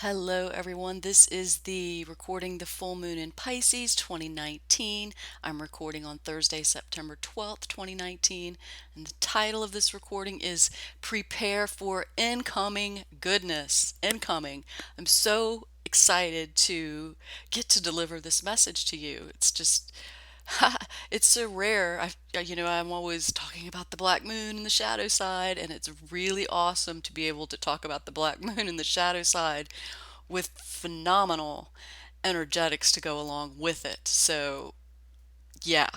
Hello, everyone. This is the recording the full moon in Pisces 2019. I'm recording on Thursday, September 12th, 2019. And the title of this recording is Prepare for Incoming Goodness. Incoming. I'm so excited to get to deliver this message to you. It's just it's so rare. I'm always talking about the black moon and the shadow side, and it's really awesome to be able to talk about the black moon and the shadow side with phenomenal energetics to go along with it. So, yeah.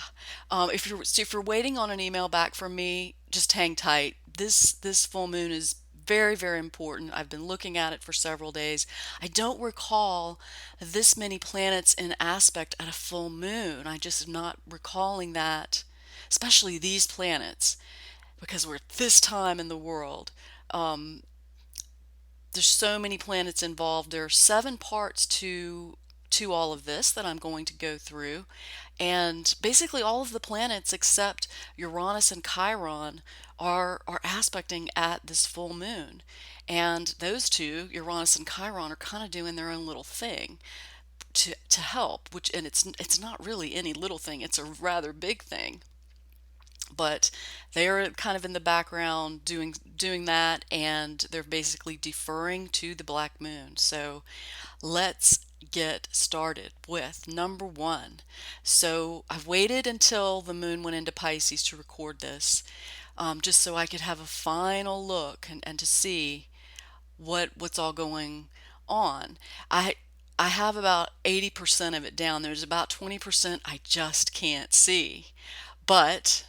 If you're waiting on an email back from me, just hang tight. This full moon is very, very important. I've been looking at it for several days. I don't recall this many planets in aspect at a full moon. I just am not recalling that, especially these planets, because we're at this time in the world. Um, there's so many planets involved. There are seven parts to all of this that I'm going to go through. And basically all of the planets except Uranus and Chiron are aspecting at this full moon. And those two, Uranus and Chiron, are kind of doing their own little thing to help, which and it's not really any little thing, it's a rather big thing. But they're kind of in the background doing that, and they're basically deferring to the black moon. So let's get started with number one. So I've waited until the moon went into Pisces to record this, just so I could have a final look and to see what's all going on. I I have about 80% of it down. There's about 20% I just can't see. But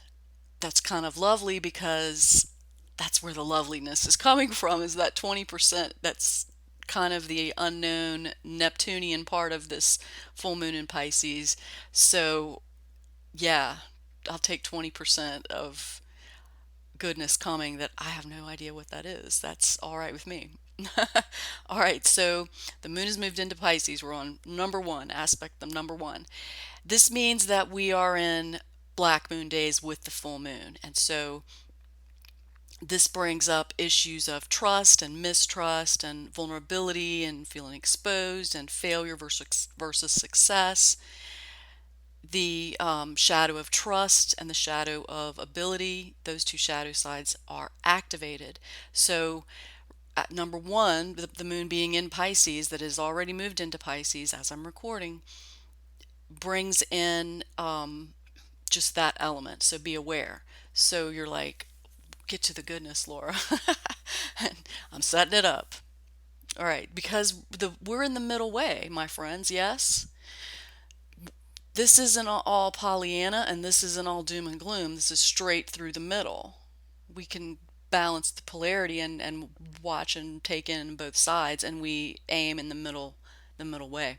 that's kind of lovely because that's where the loveliness is coming from, is that 20% that's kind of the unknown Neptunian part of this full moon in Pisces. So, yeah, I'll take 20% of goodness coming that I have no idea what that is. That's all right with me. All right, so the moon has moved into Pisces. We're on number one, aspect of number one. This means that we are in black moon days with the full moon. And so this brings up issues of trust and mistrust and vulnerability and feeling exposed and failure versus success. The shadow of trust and the shadow of ability, those two shadow sides are activated. So, at number one, the moon being in Pisces, that has already moved into Pisces as I'm recording, brings in just that element. So, be aware. So, you're like, get to the goodness, Laura. I'm setting it up. All right, because we're in the middle way, my friends. Yes, this isn't all Pollyanna, and this isn't all doom and gloom. This is straight through the middle. We can balance the polarity and watch and take in both sides, and we aim in the middle way.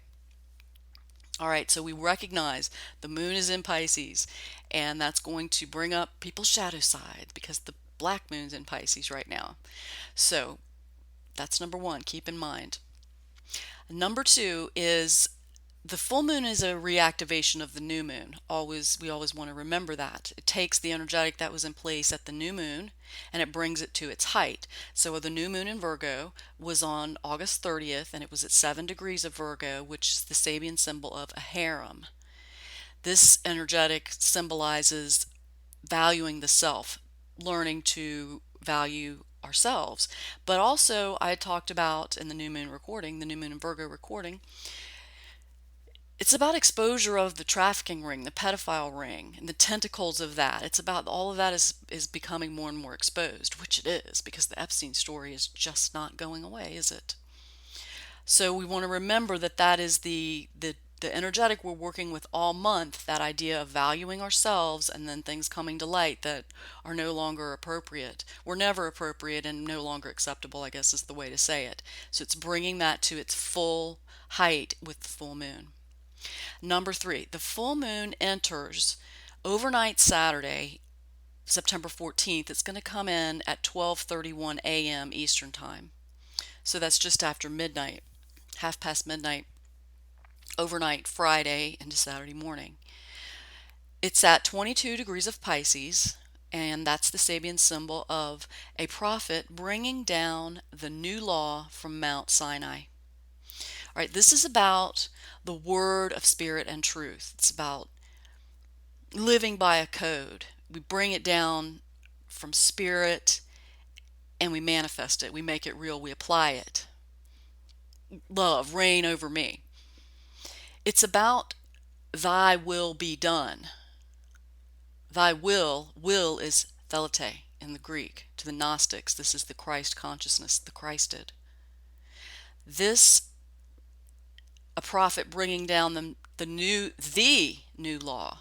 All right, so we recognize the moon is in Pisces, and that's going to bring up people's shadow side because the black moon's in Pisces right now. So that's number one, keep in mind. Number two is the full moon is a reactivation of the new moon. We always want to remember that. It takes the energetic that was in place at the new moon and it brings it to its height. So the new moon in Virgo was on August 30th and it was at 7 degrees of Virgo, which is the Sabian symbol of a harem. This energetic symbolizes valuing the self, learning to value ourselves. But also, I talked about in the new moon recording, the new moon in Virgo recording, it's about exposure of the trafficking ring, the pedophile ring, and the tentacles of that. It's about all of that is becoming more and more exposed, which it is, because the Epstein story is just not going away, is it? So we want to remember that that is the energetic we're working with all month, that idea of valuing ourselves and then things coming to light that are no longer appropriate. Were never appropriate and no longer acceptable, I guess is the way to say it. So it's bringing that to its full height with the full moon. Number three, the full moon enters overnight Saturday, September 14th. It's going to come in at 12:31 a.m. Eastern Time. So that's just after midnight, half past midnight, overnight Friday into Saturday morning. It's at 22 degrees of Pisces, and that's the Sabian symbol of a prophet bringing down the new law from Mount Sinai. Right? This is about the word of spirit and truth. It's about living by a code. We bring it down from spirit and we manifest it. We make it real. We apply it. Love, reign over me. It's about thy will be done. Thy will is thelete in the Greek. To the Gnostics, this is the Christ consciousness, the Christed. This, a prophet bringing down the new law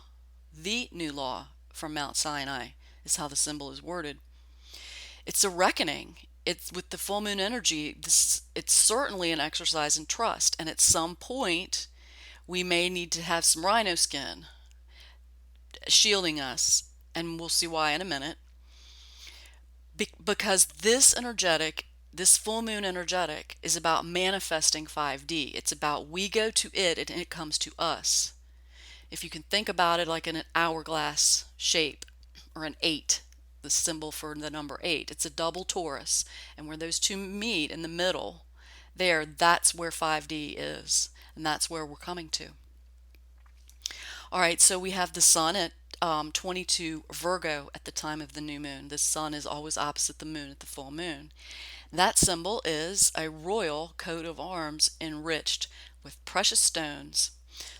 from Mount Sinai is how the symbol is worded. It's a reckoning. It's with the full moon energy. It's certainly an exercise in trust, and at some point we may need to have some rhino skin shielding us, and we'll see why in a minute. Because this full moon energetic is about manifesting 5D. It's about we go to it and it comes to us. If you can think about it like in an hourglass shape or an 8, the symbol for the number 8, it's a double torus. And where those two meet in the middle, that's where 5D is. And that's where we're coming to. All right, so we have the sun at 22 Virgo at the time of the new moon. The sun is always opposite the moon at the full moon. That symbol is a royal coat of arms enriched with precious stones.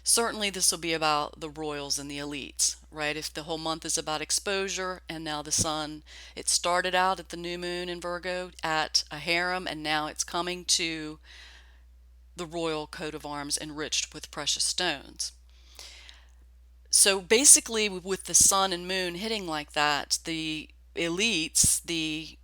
Certainly this will be about the royals and the elites, right? If the whole month is about exposure, and now the sun, it started out at the new moon in Virgo at a harem, and now it's coming to the royal coat of arms enriched with precious stones. So basically, with the sun and moon hitting like that, the elites, the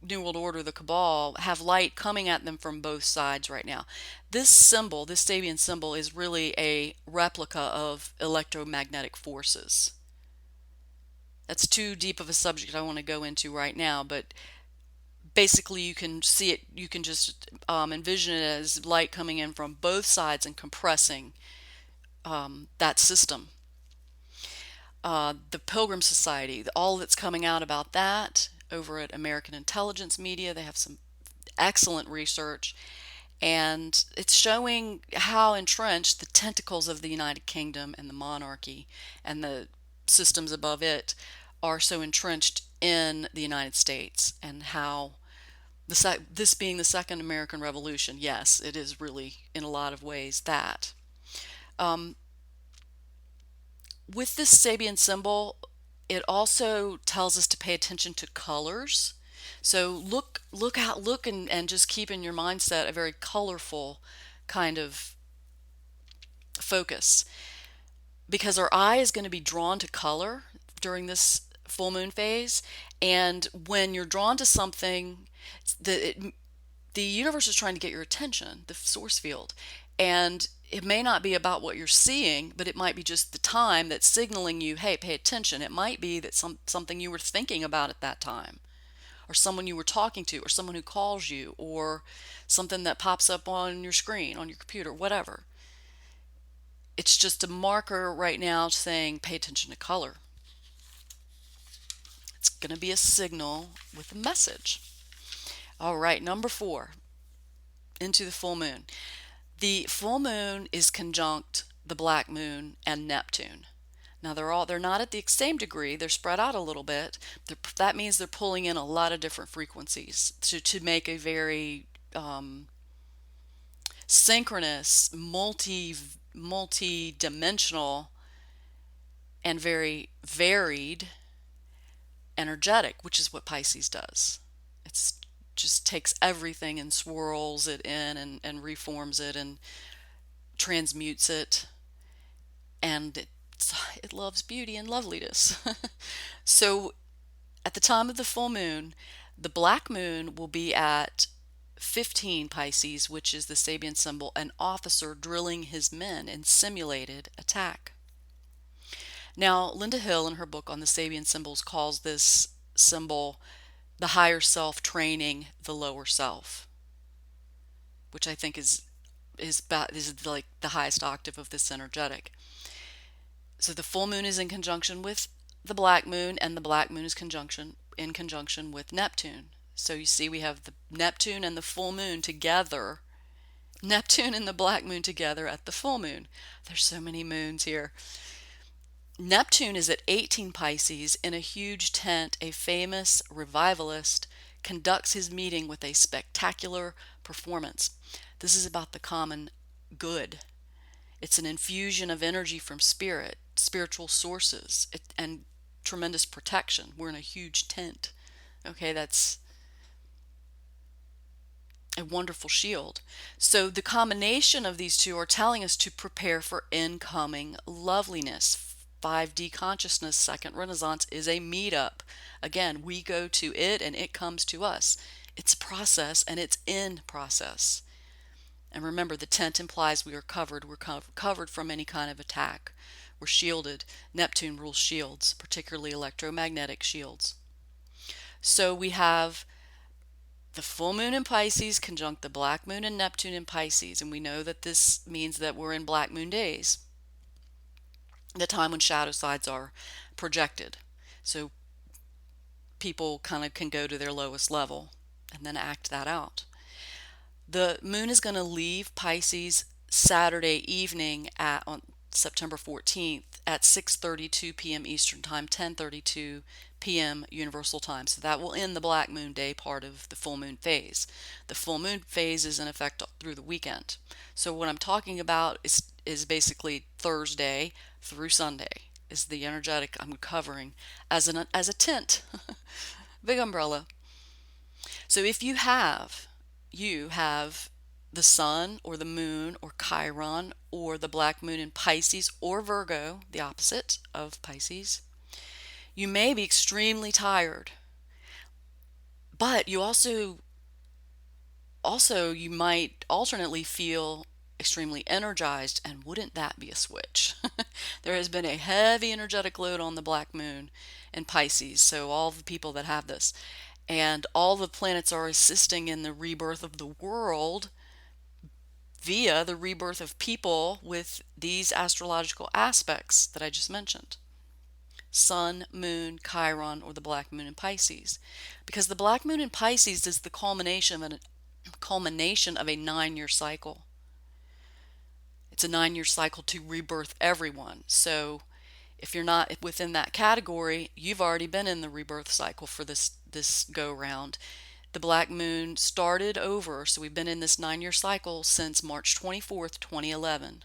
New World Order, the cabal, have light coming at them from both sides right now. This symbol, this Sabian symbol, is really a replica of electromagnetic forces. That's too deep of a subject I want to go into right now, but basically you can see it, you can just envision it as light coming in from both sides and compressing that system. The Pilgrim Society, all that's coming out about that over at American Intelligence Media, they have some excellent research, and it's showing how entrenched the tentacles of the United Kingdom and the monarchy and the systems above it are so entrenched in the United States, and how this being the second American Revolution, yes, it is really in a lot of ways that. With this Sabian symbol, it also tells us to pay attention to colors. So look and just keep in your mindset a very colorful kind of focus, because our eye is going to be drawn to color during this full moon phase. And when you're drawn to something, the universe is trying to get your attention, the source field. And it may not be about what you're seeing, but it might be just the time that's signaling you, hey, pay attention. It might be that something you were thinking about at that time, or someone you were talking to, or someone who calls you, or something that pops up on your screen, on your computer, whatever. It's just a marker right now saying, pay attention to color. It's going to be a signal with a message. All right, number 4, into the full moon. The full moon is conjunct the black moon and Neptune. Now they're not at the same degree, they're spread out a little bit. That means they're pulling in a lot of different frequencies to make a very synchronous, multi-dimensional and very varied energetic, which is what Pisces does. It's just takes everything and swirls it in and reforms it and transmutes it, and it loves beauty and loveliness. So at the time of the full moon, the black moon will be at 15 Pisces, which is the Sabian symbol, an officer drilling his men in simulated attack. Now, Linda Hill, in her book on the Sabian symbols, calls this symbol the higher self training the lower self, which I think is like the highest octave of this energetic. So the full moon is in conjunction with the black moon, and the black moon is in conjunction with Neptune. So you see we have the Neptune and the full moon together Neptune and the black moon together at the full moon. There's so many moons here. Neptune is at 18 Pisces in a huge tent. A famous revivalist conducts his meeting with a spectacular performance. This is about the common good. It's an infusion of energy from spirit, spiritual sources, and tremendous protection. We're in a huge tent. Okay, that's a wonderful shield. So the combination of these two are telling us to prepare for incoming loveliness. 5D consciousness, second renaissance, is a meetup. Again, we go to it and it comes to us. It's a process and it's in process. And remember, the tent implies we are covered. We're covered from any kind of attack. We're shielded. Neptune rules shields, particularly electromagnetic shields. So we have the full moon in Pisces conjunct the black moon and Neptune in Pisces. And we know that this means that we're in black moon days, the time when shadow sides are projected. So people kind of can go to their lowest level and then act that out. The moon is going to leave Pisces Saturday evening on September 14th at 6:32 p.m. Eastern Time, 10:32 p.m. Universal Time. So that will end the black moon day part of the full moon phase. The full moon phase is in effect through the weekend. So what I'm talking about is basically Thursday through Sunday is the energetic I'm covering as a tent, big umbrella. So if you have the sun or the moon or Chiron or the black moon in Pisces or Virgo, the opposite of Pisces, you may be extremely tired, but you also you might alternately feel extremely energized. And wouldn't that be a switch? There has been a heavy energetic load on the black moon in Pisces, so all the people that have this, and all the planets are assisting in the rebirth of the world via the rebirth of people with these astrological aspects that I just mentioned. Sun, moon, Chiron, or the black moon in Pisces. Because the black moon in Pisces is the culmination of a 9-year cycle. It's a 9-year cycle to rebirth everyone. So if you're not within that category, you've already been in the rebirth cycle for this go round. The black moon started over, so we've been in this 9-year cycle since March 24th, 2011.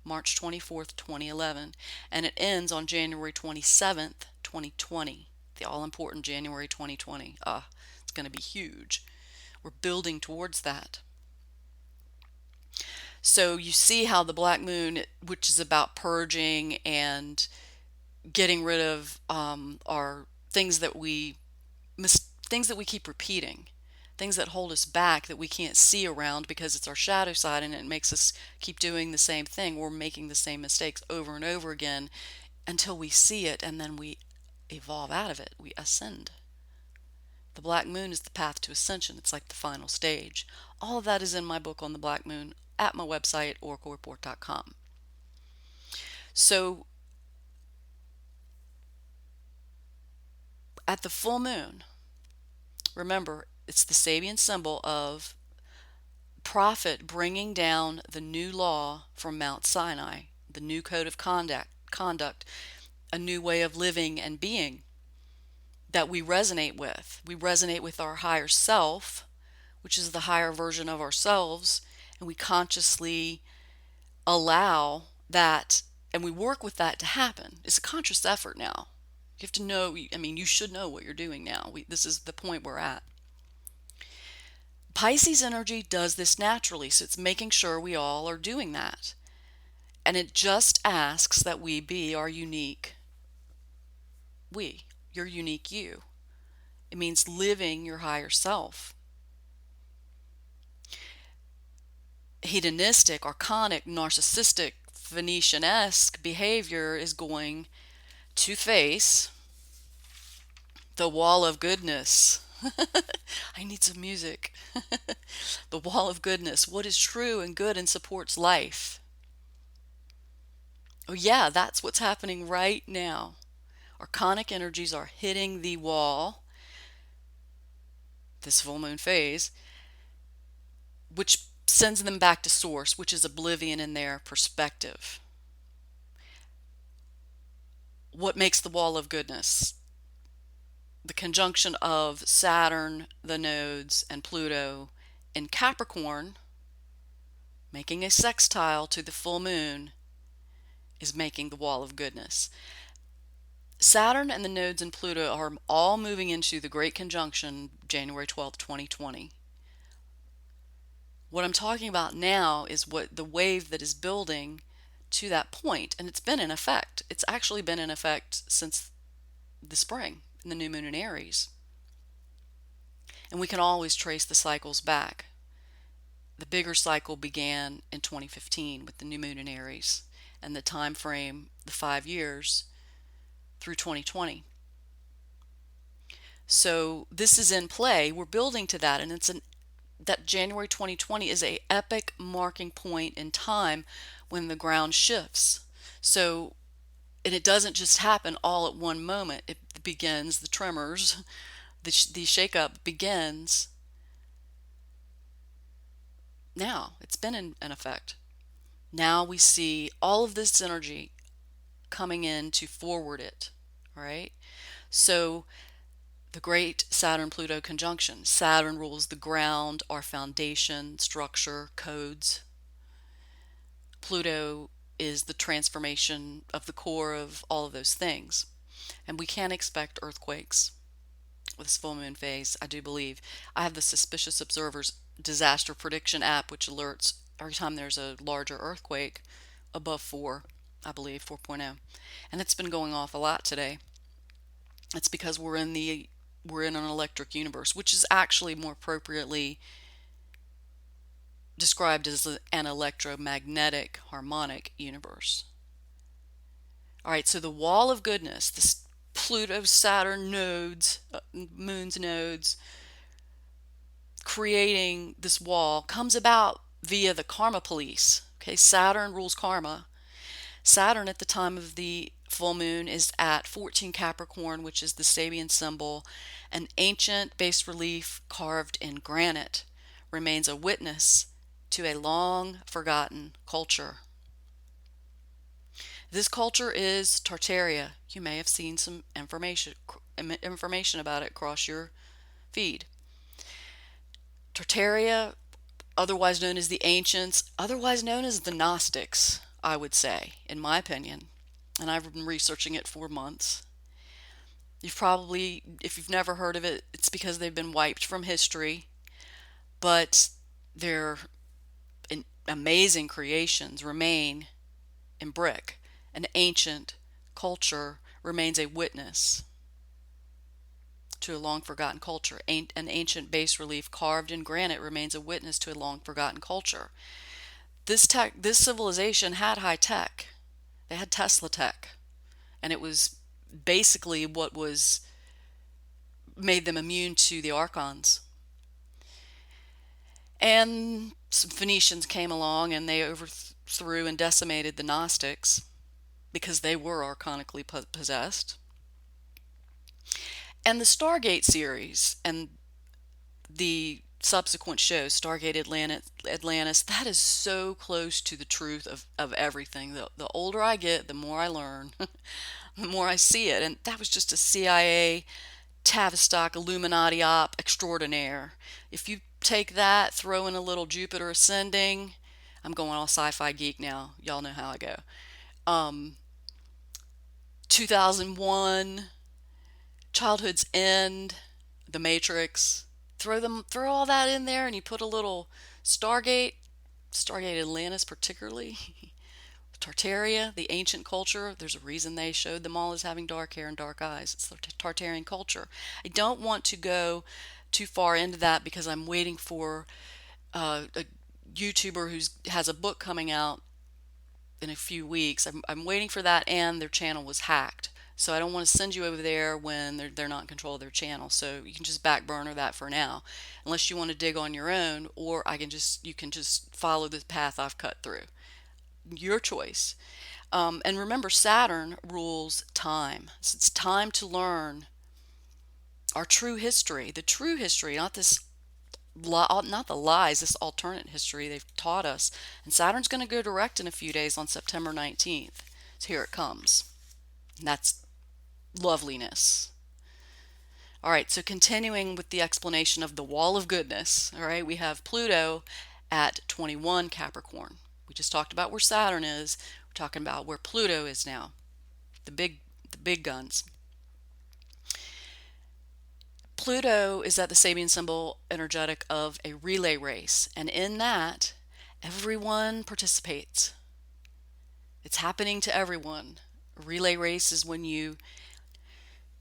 March 24th, 2011. And it ends on January 27th, 2020. The all-important January 2020. It's going to be huge. We're building towards that. So you see how the black moon, which is about purging and getting rid of our things that we keep repeating, things that hold us back that we can't see around because it's our shadow side and it makes us keep doing the same thing. We're making the same mistakes over and over again until we see it, and then we evolve out of it. We ascend. The black moon is the path to ascension. It's like the final stage. All of that is in my book on the black moon at my website, oraclereport.com. So at the full moon, remember, it's the Sabian symbol of prophet bringing down the new law from Mount Sinai, the new code of conduct, a new way of living and being that we resonate with. We resonate with our higher self, which is the higher version of ourselves, and we consciously allow that, and we work with that to happen. It's a conscious effort now. You have to know, you should know what you're doing now. This is the point we're at. Pisces energy does this naturally, so it's making sure we all are doing that. And it just asks that we be our unique your unique you. It means living your higher self. Hedonistic, archonic, narcissistic, Venetian-esque behavior is going to face the wall of goodness. I need some music. The wall of goodness. What is true and good and supports life? Oh yeah, that's what's happening right now. Archonic energies are hitting the wall, this full moon phase, which sends them back to source, which is oblivion in their perspective. What makes the wall of goodness? The conjunction of Saturn, the nodes, and Pluto in Capricorn, making a sextile to the full moon, is making the wall of goodness. Saturn and the nodes in Pluto are all moving into the Great Conjunction January 12th, 2020. What I'm talking about now is what the wave that is building to that point, and it's been in effect. It's actually been in effect since the spring in the new moon in Aries. And we can always trace the cycles back. The bigger cycle began in 2015 with the new moon in Aries, and the time frame, the 5 years through 2020. So this is in play. We're building to that, and that January 2020 is a epic marking point in time when the ground shifts. So, and it doesn't just happen all at one moment. It begins, the tremors, the shakeup begins now. It's been in effect. Now we see all of this energy coming in to forward it, right? So the great Saturn-Pluto conjunction. Saturn rules the ground, our foundation, structure, codes. Pluto is the transformation of the core of all of those things. And we can't expect earthquakes with this full moon phase, I do believe. I have the Suspicious Observers disaster prediction app, which alerts every time there's a larger earthquake above 4, I believe, 4.0. And it's been going off a lot today. It's because we're in an electric universe, which is actually more appropriately described as an electromagnetic harmonic universe. All right, so the wall of goodness, this Pluto, Saturn nodes, moon's nodes, creating this wall comes about via the karma police. Okay, Saturn rules karma. Saturn at the time of the full moon is at 14 Capricorn, which is the Sabian symbol. An ancient bas relief carved in granite remains a witness to a long forgotten culture. This culture is Tartaria. You may have seen some information about it cross your feed. Tartaria, otherwise known as the ancients, otherwise known as the Gnostics, I would say, in my opinion. And I've been researching it for months. You've probably, if you've never heard of it, it's because they've been wiped from history. But their amazing creations remain in brick. An ancient culture remains a witness to a long forgotten culture. An ancient bas relief carved in granite remains a witness to a long forgotten culture. This civilization had high tech. They had Tesla tech, and it was basically what made them immune to the archons. And some Phoenicians came along and they overthrew and decimated the Gnostics because they were archonically possessed. And the Stargate series and the subsequent shows, Stargate Atlantis, that is so close to the truth of everything. The older I get, the more I learn, the more I see it. And that was just a CIA Tavistock Illuminati op extraordinaire. If you take that, throw in a little Jupiter ascending, I'm going all sci-fi geek now. Y'all know how I go. 2001, Childhood's End, The Matrix. Throw all that in there, and you put a little Stargate Atlantis, particularly Tartaria, the ancient culture. There's a reason they showed them all as having dark hair and dark eyes. It's the Tartarian culture. I don't want to go too far into that because I'm waiting for a YouTuber who has a book coming out in a few weeks. I'm waiting for that, and their channel was hacked. So I don't want to send you over there when they're not in control of their channel. So you can just back burner that for now, unless you want to dig on your own, or you can just follow the path I've cut through. Your choice. And remember, Saturn rules time. So it's time to learn our true history, the true history, not this not the lies, this alternate history they've taught us. And Saturn's going to go direct in a few days on September 19th. So here it comes. And that's loveliness. All right, so continuing with the explanation of the wall of goodness. All right, we have Pluto at 21 Capricorn. We just talked about where Saturn is. We're talking about where Pluto is now. The big guns. Pluto is at the Sabian symbol energetic of a relay race, and in that, everyone participates. It's happening to everyone. A relay race is when you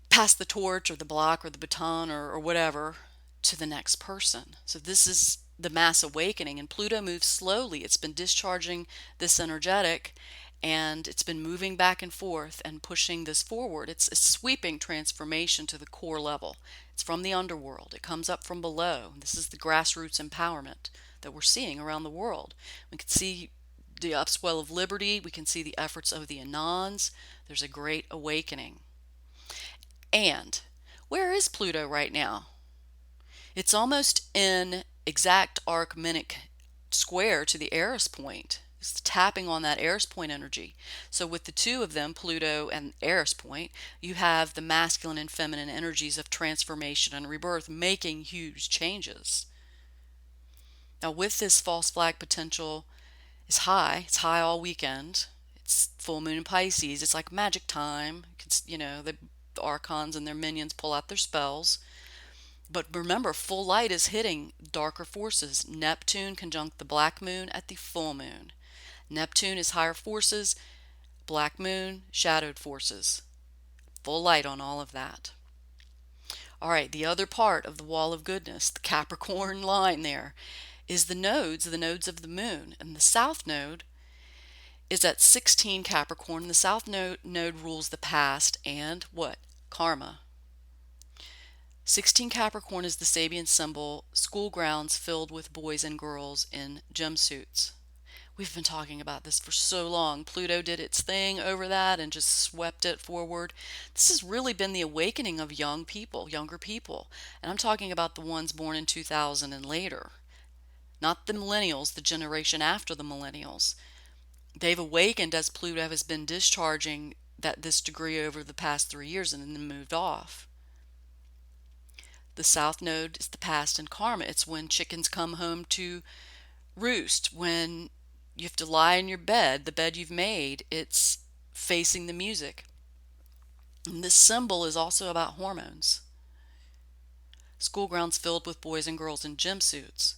pass the torch or the block or the baton or whatever to the next person. So this is the mass awakening, and Pluto moves slowly. It's been discharging this energetic, and it's been moving back and forth and pushing this forward. It's a sweeping transformation to the core level. It's from the underworld. It comes up from below. This is the grassroots empowerment that we're seeing around the world. We can see the upswell of liberty. We can see the efforts of the Anons. There's a great awakening. And where is Pluto right now? It's almost in exact arc-minute square to the Eris point. It's tapping on that Eris point energy. So with the two of them, Pluto and Eris point, you have the masculine and feminine energies of transformation and rebirth making huge changes. Now with this false flag potential is high. It's high all weekend. It's full moon in Pisces. It's like magic time. The archons and their minions pull out their spells. But remember, full light is hitting darker forces. Neptune conjunct the black moon at the full moon. Neptune is higher forces, black moon, shadowed forces. Full light on all of that. All right, the other part of the wall of goodness, the Capricorn line there, is the nodes of the moon. And the south node is at 16 Capricorn. The south node rules the past and what? Karma. 16 Capricorn is the Sabian symbol, school grounds filled with boys and girls in jumpsuits. We've been talking about this for so long. Pluto did its thing over that and just swept it forward. This has really been the awakening of younger people. And I'm talking about the ones born in 2000 and later. Not the millennials, the generation after the millennials. They've awakened as Pluto has been discharging this degree over the past 3 years and then moved off. The south node is the past and karma. It's when chickens come home to roost, when you have to lie in your bed, the bed you've made. It's facing the music. And this symbol is also about hormones. School grounds filled with boys and girls in gym suits.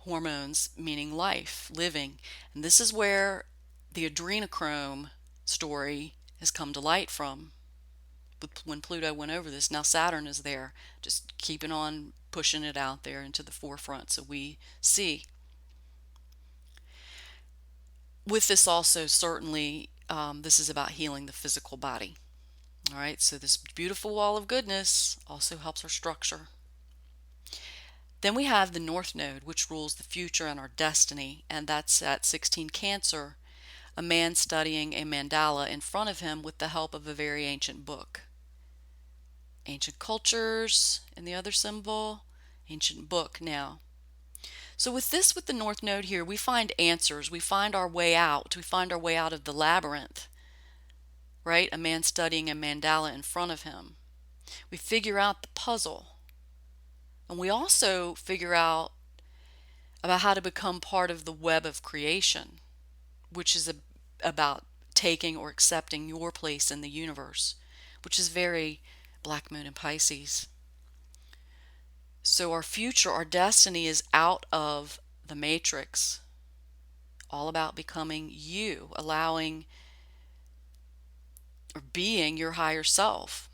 Hormones meaning life, living. And this is where the adrenochrome story has come to light from. When Pluto went over this, now Saturn is there, just keeping on pushing it out there into the forefront so we see. With this also, certainly, this is about healing the physical body. All right, so this beautiful wall of goodness also helps our structure. Then we have the North Node, which rules the future and our destiny, and that's at 16 Cancer, a man studying a mandala in front of him with the help of a very ancient book. Ancient cultures, and the other symbol, ancient book now. So with the North Node here, we find answers. We find our way out. We find our way out of the labyrinth, right? A man studying a mandala in front of him. We figure out the puzzle. And we also figure out about how to become part of the web of creation, which is about taking or accepting your place in the universe, which is very Black Moon in Pisces. So our future, our destiny is out of the matrix, all about becoming you, allowing or being your higher self.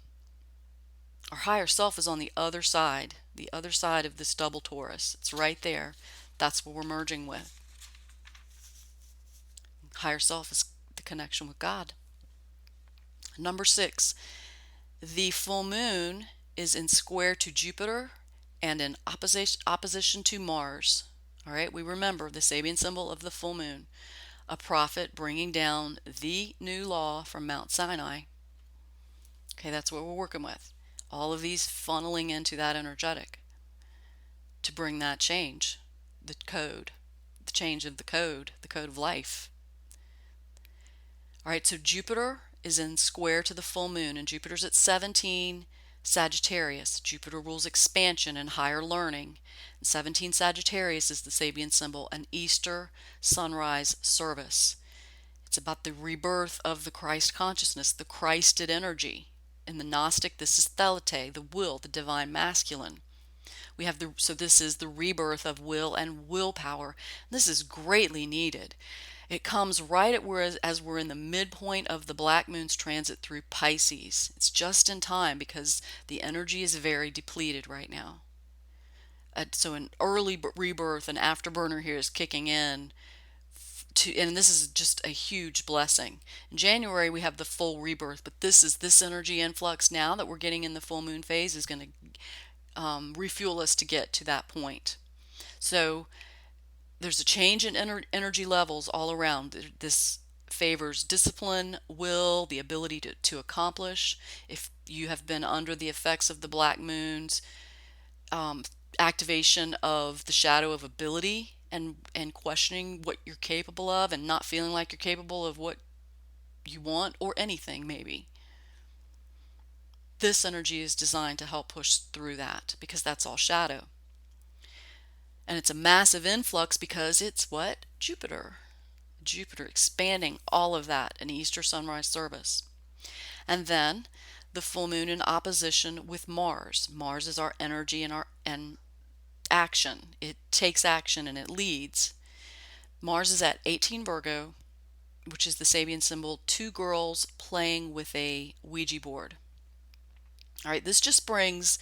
Our higher self is on the other side of this double Taurus. It's right there. That's what we're merging with. Higher self is the connection with God. Number 6, the full moon is in square to Jupiter and in opposition to Mars. All right, we remember the Sabian symbol of the full moon, a prophet bringing down the new law from Mount Sinai. Okay, that's what we're working with. All of these funneling into that energetic. to bring that change, the code, the change of the code of life. All right, so Jupiter is in square to the full moon, and Jupiter's at 17 Sagittarius. Jupiter rules expansion and higher learning. And 17 Sagittarius is the Sabian symbol, an Easter sunrise service. It's about the rebirth of the Christ consciousness, the Christed energy. In the Gnostic, this is Thelete, the will, the divine masculine. So this is the rebirth of will and willpower. This is greatly needed. It comes right as we're in the midpoint of the Black Moon's transit through Pisces. It's just in time because the energy is very depleted right now. So an early rebirth, an afterburner here is kicking in. And this is just a huge blessing. In January we have the full rebirth, but this energy influx now that we're getting in the full moon phase is going to refuel us to get to that point. So there's a change in energy levels all around. This favors discipline, will, the ability to accomplish. If you have been under the effects of the Black Moons, activation of the shadow of ability and questioning what you're capable of and not feeling like you're capable of what you want or anything maybe. This energy is designed to help push through that because that's all shadow. And it's a massive influx because it's what? Jupiter. Jupiter expanding all of that in Easter sunrise service. And then the full moon in opposition with Mars. Mars is our energy and action. It takes action and it leads. Mars is at 18 Virgo, which is the Sabian symbol, two girls playing with a Ouija board. All right, this just brings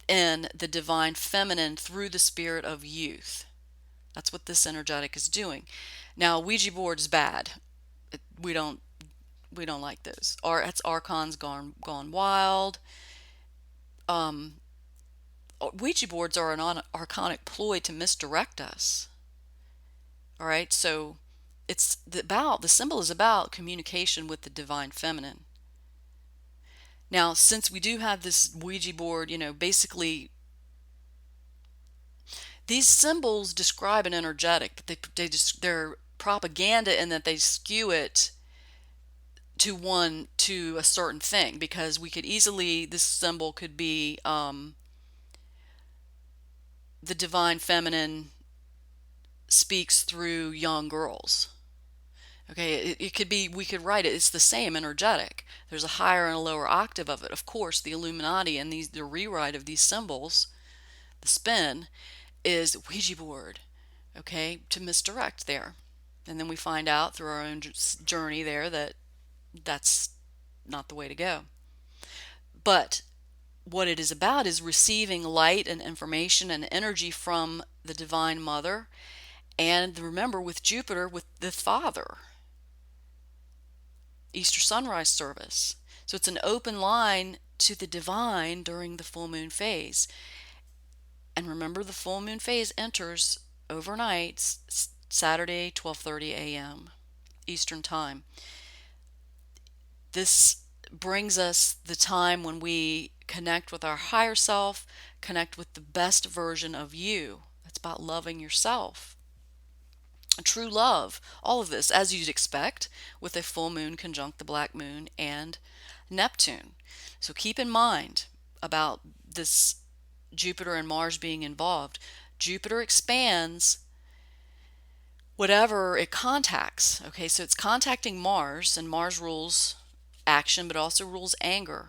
in the divine feminine through the spirit of youth. That's what this energetic is doing. Now, Ouija board is bad. We don't like those. It's archons gone wild. Ouija boards are an archonic ploy to misdirect us. All right, so the symbol is about communication with the divine feminine. Now, since we do have this Ouija board, basically these symbols describe an energetic, but they're propaganda in that they skew it to a certain thing, because this symbol could be the divine feminine speaks through young girls. Okay, it could be, we could write it, it's the same energetic. There's a higher and a lower octave of it. Of course, the Illuminati and the rewrite of these symbols, the spin, is Ouija board, okay, to misdirect there. And then we find out through our own journey there that that's not the way to go. But what it is about is receiving light and information and energy from the Divine Mother. And remember, with Jupiter, with the Father. Easter sunrise service. So it's an open line to the divine during the full moon phase. And remember, the full moon phase enters overnight, Saturday, 12:30 a.m. Eastern Time. This brings us the time when we connect with our higher self, connect with the best version of you. It's about loving yourself. True love, all of this, as you'd expect, with a full moon conjunct the Black Moon and Neptune. So keep in mind about this Jupiter and Mars being involved. Jupiter expands whatever it contacts. Okay, so it's contacting Mars, and Mars rules action, but also rules anger.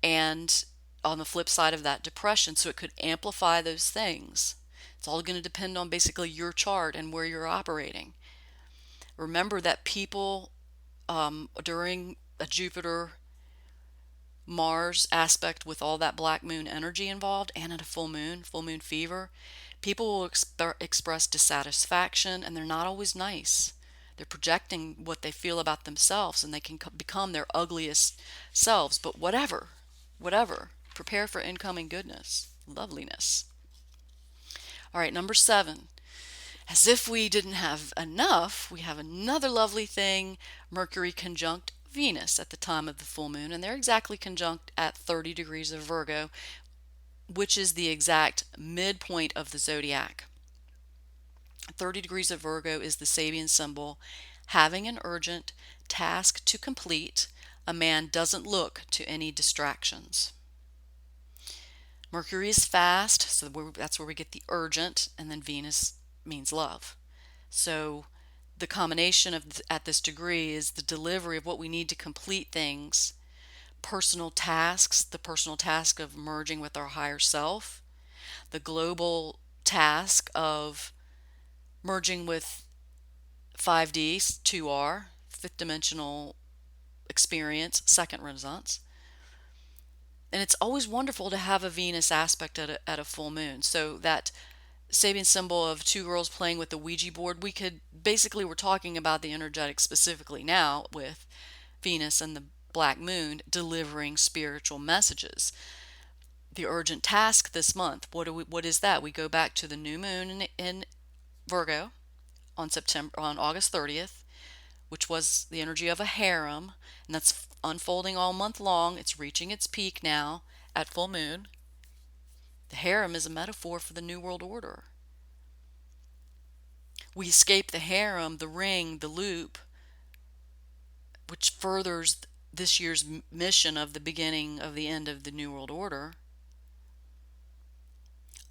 And on the flip side of that, depression. So it could amplify those things. It's all going to depend on basically your chart and where you're operating. Remember that people during a Jupiter Mars aspect with all that Black Moon energy involved, and at a full moon fever, people will express dissatisfaction, and they're not always nice. They're projecting what they feel about themselves, and they can become their ugliest selves. But whatever, prepare for incoming goodness, loveliness. All right, number 7. As if we didn't have enough, we have another lovely thing, Mercury conjunct Venus at the time of the full moon, and they're exactly conjunct at 30 degrees of Virgo, which is the exact midpoint of the zodiac. 30 degrees of Virgo is the Sabian symbol, having an urgent task to complete. A man doesn't look to any distractions. Mercury is fast, so that's where we get the urgent, and then Venus means love. So the combination of at this degree is the delivery of what we need to complete things, personal tasks, the personal task of merging with our higher self, the global task of merging with 5D, 2R, fifth dimensional experience, second renaissance. And it's always wonderful to have a Venus aspect at a full moon. So that Sabian symbol of two girls playing with the Ouija board, we're talking about the energetic specifically now with Venus and the black moon delivering spiritual messages. The urgent task this month, what is that? We go back to the new moon in Virgo on August 30th, which was the energy of a harem, and that's unfolding all month long. It's reaching its peak now at full moon. The harem is a metaphor for the New World Order. We escape the harem, the ring, the loop, which furthers this year's mission of the beginning of the end of the New World Order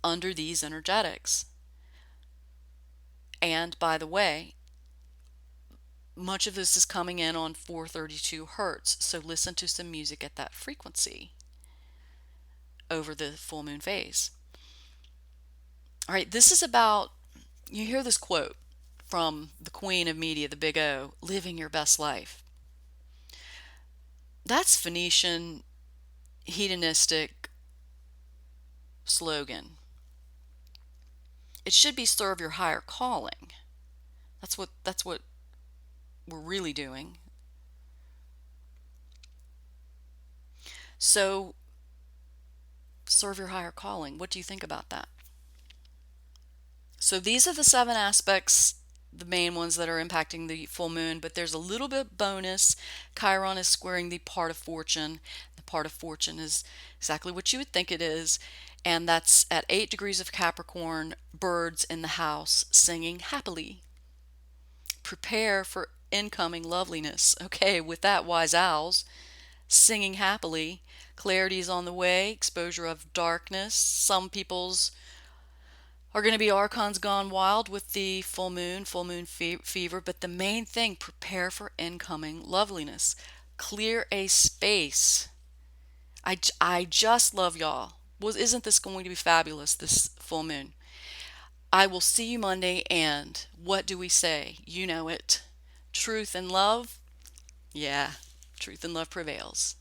under these energetics. And by the way, much of this is coming in on 432 hertz, so listen to some music at that frequency over the full moon phase. All right, this is about, you hear this quote from the queen of media, the big O, living your best life. That's Phoenician hedonistic slogan. It should be serve your higher calling. That's what we're really doing. So serve your higher calling. What do you think about that? So these are the 7 aspects, the main ones that are impacting the full moon, but there's a little bit bonus. Chiron is squaring the part of fortune. The part of fortune is exactly what you would think it is, and that's at 8 degrees of Capricorn, birds in the house singing happily. Prepare for incoming loveliness. Okay, with that, wise owls singing happily. Clarity is on the way, exposure of darkness. Some people's are going to be archons gone wild with the full moon fever, but the main thing, prepare for incoming loveliness. Clear a space. I just love y'all. Isn't this going to be fabulous, this full moon? I will see you Monday, and what do we say? You know it. Truth and love? Yeah, truth and love prevails.